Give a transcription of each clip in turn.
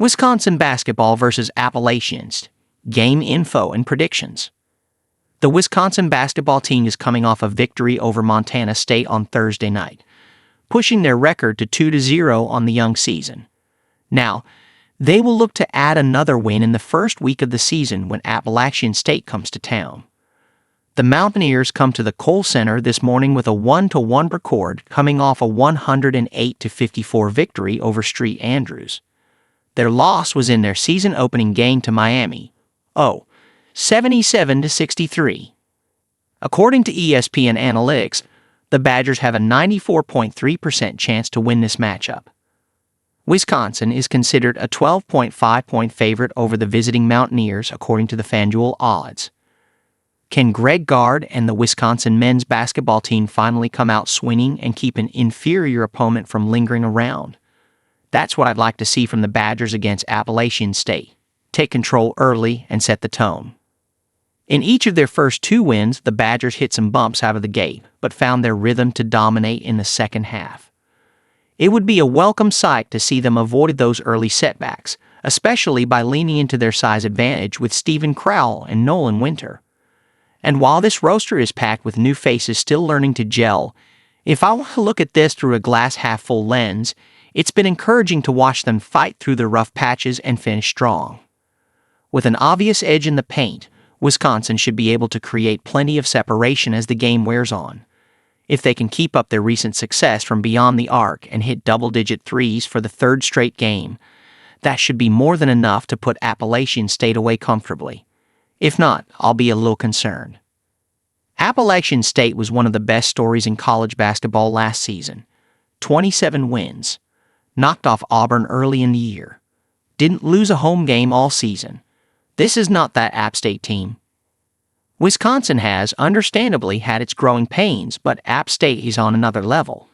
Wisconsin basketball versus Appalachians. Game info and predictions. The Wisconsin basketball team is coming off a victory over Montana State on Thursday night, pushing their record to 2-0 on the young season. Now, they will look to add another win in the first week of the season when Appalachian State comes to town. The Mountaineers come to the Kohl Center this morning with a 1-1 record, coming off a 108-54 victory over St. Andrews. Their loss was in their season-opening game to Miami, 77-63. According to ESPN Analytics, the Badgers have a 94.3% chance to win this matchup. Wisconsin is considered a 12.5-point favorite over the visiting Mountaineers according to the FanDuel odds. Can Greg Gard and the Wisconsin men's basketball team finally come out swinging and keep an inferior opponent from lingering around? That's what I'd like to see from the Badgers against Appalachian State. Take control early and set the tone. In each of their first two wins, the Badgers hit some bumps out of the gate, but found their rhythm to dominate in the second half. It would be a welcome sight to see them avoid those early setbacks, especially by leaning into their size advantage with Stephen Crowell and Nolan Winter. And while this roster is packed with new faces still learning to gel, if I want to look at this through a glass-half-full lens, it's been encouraging to watch them fight through the rough patches and finish strong. With an obvious edge in the paint, Wisconsin should be able to create plenty of separation as the game wears on. If they can keep up their recent success from beyond the arc and hit double-digit threes for the third straight game, that should be more than enough to put Appalachian State away comfortably. If not, I'll be a little concerned. Appalachian State was one of the best stories in college basketball last season. 27 wins. Knocked off Auburn early in the year. Didn't lose a home game all season. This is not that App State team. Wisconsin has, understandably, had its growing pains, but App State is on another level.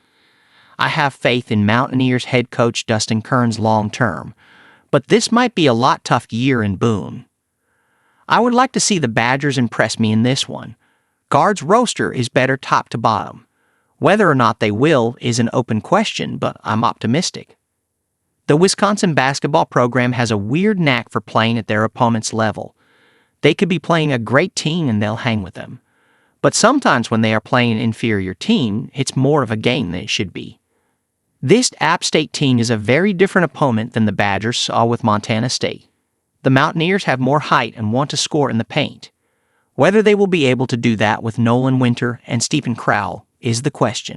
I have faith in Mountaineers head coach Dustin Kern's long term, but this might be a lot tough year in Boone. I would like to see the Badgers impress me in this one. Gard's roster is better top to bottom. Whether or not they will is an open question, but I'm optimistic. The Wisconsin basketball program has a weird knack for playing at their opponent's level. They could be playing a great team and they'll hang with them. But sometimes when they are playing an inferior team, it's more of a game than it should be. This App State team is a very different opponent than the Badgers saw with Montana State. The Mountaineers have more height and want to score in the paint. Whether they will be able to do that with Nolan Winter and Stephen Crowell is the question.